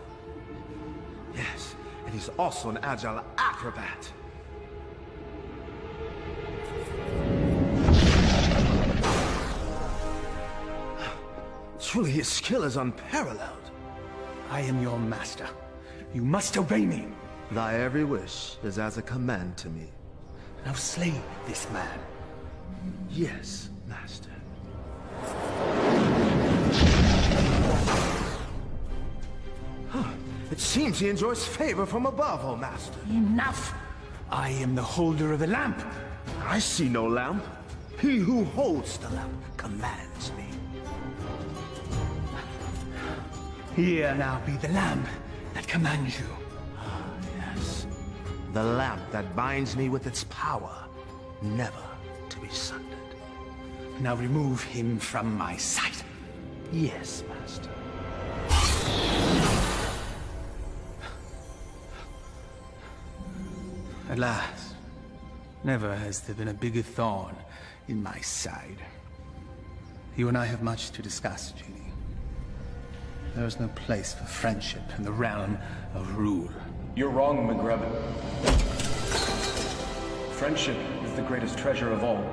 Yes, and he's also an agile acrobat. Truly, his skill is unparalleled. I am your master. You must obey me. Thy every wish is as a command to me. Now slay this man. Yes, Master. It seems he enjoys favor from above, O Master. Enough! I am the holder of the lamp. I see no lamp. He who holds the lamp commands me. Here now be the lamp that commands you. Yes. The lamp that binds me with its power, never to be sundered. Now remove him from my sight. Yes, Master. Alas, never has there been a bigger thorn in my side. You and I have much to discuss, Genie. There is no place for friendship in the realm of rule. You're wrong, McGreb. Friendship is the greatest treasure of all.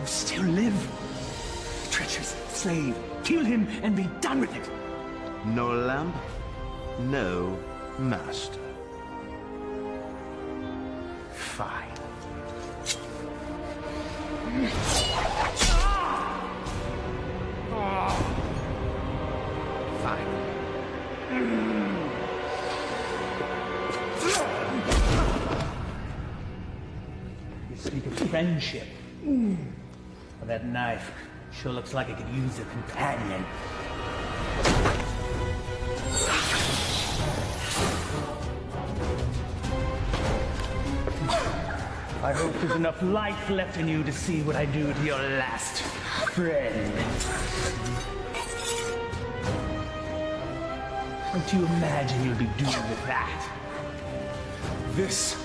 You still live. Treacherous slave. Kill him and be done with it. No lamp, no master. Fine. Fine. You speak of friendship. Well, that knife sure looks like it could use a companion. I hope there's enough life left in you to see what I do to your last friend. What do you imagine you'll be doing with that? This.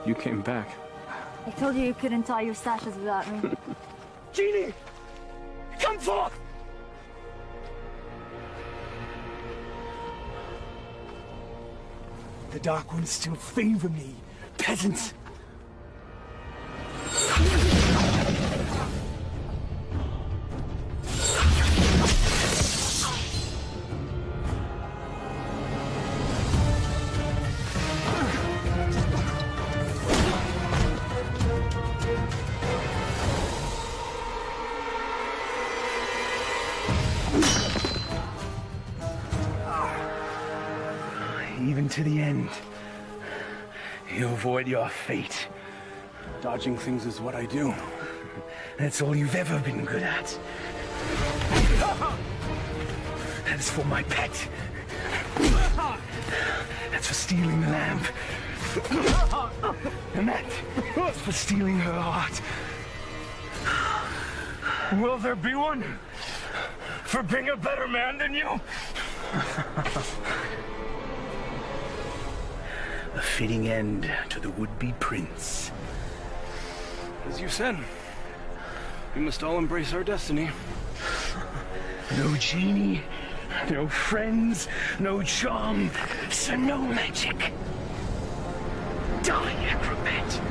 You came back. I told you couldn't tie your sashes without me. Genie! Come forth! The Dark Ones still favor me, peasants. Even to the end, you avoid your fate. Dodging things is what I do. That's all you've ever been good at. That's for my pet. That's for stealing the lamp. And that's for stealing her heart. Will there be one for being a better man than you? A fitting end to the would-be prince. As you said, we must all embrace our destiny. No genie, no friends, no charm, so no magic. Die, acrobat.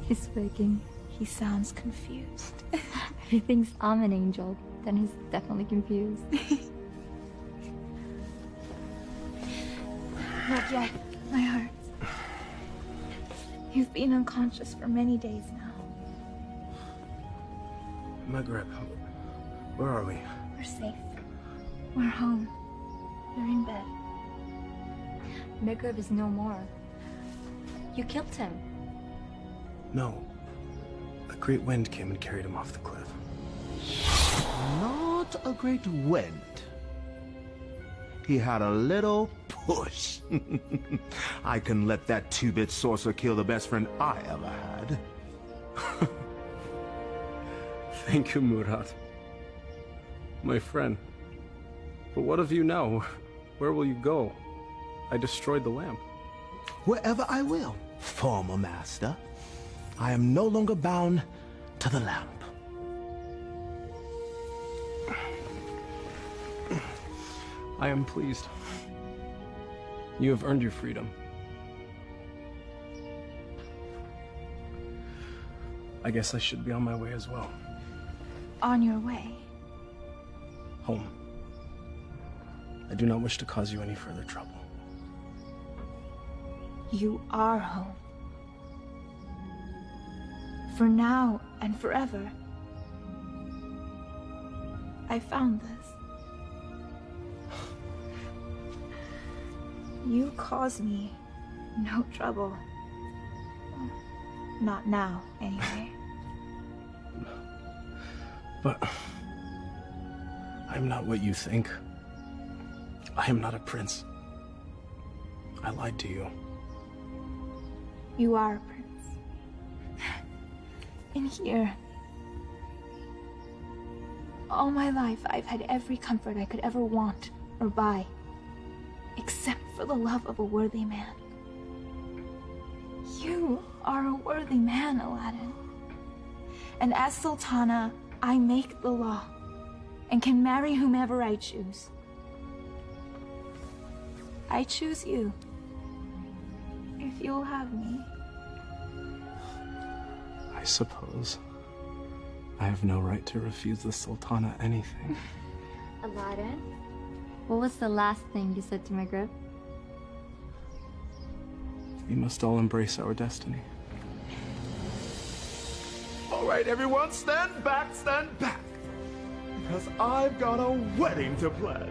He's waking. He sounds confused. He thinks I'm an angel. Then he's definitely confused. Not yet. My heart. You've been unconscious for many days now. Maghreb, where are we? We're safe. We're home. You're in bed. Maghreb is no more. You killed him. No. A great wind came and carried him off the cliff. Not a great wind. He had a little push. I can let that two-bit sorcerer kill the best friend I ever had. Thank you, Murad. My friend. But what of you now? Where will you go? I destroyed the lamp. Wherever I will, former master. I am no longer bound to the lamp. I am pleased. You have earned your freedom. I guess I should be on my way as well. On your way. Home. I do not wish to cause you any further trouble. You are home. For now and forever. I found this. You cause me no trouble. Not now, anyway. But I'm not what you think. I am not a prince. I lied to you. You are a prince. In here. All my life, I've had every comfort I could ever want or buy. Except for the love of a worthy man. You are a worthy man, Aladdin. And as Sultana, I make the law and can marry whomever I choose. I choose you. If you'll have me. I suppose I have no right to refuse the Sultana anything. Aladdin, what was the last thing you said to Maghreb? We must all embrace our destiny. All right, everyone, stand back, because I've got a wedding to plan.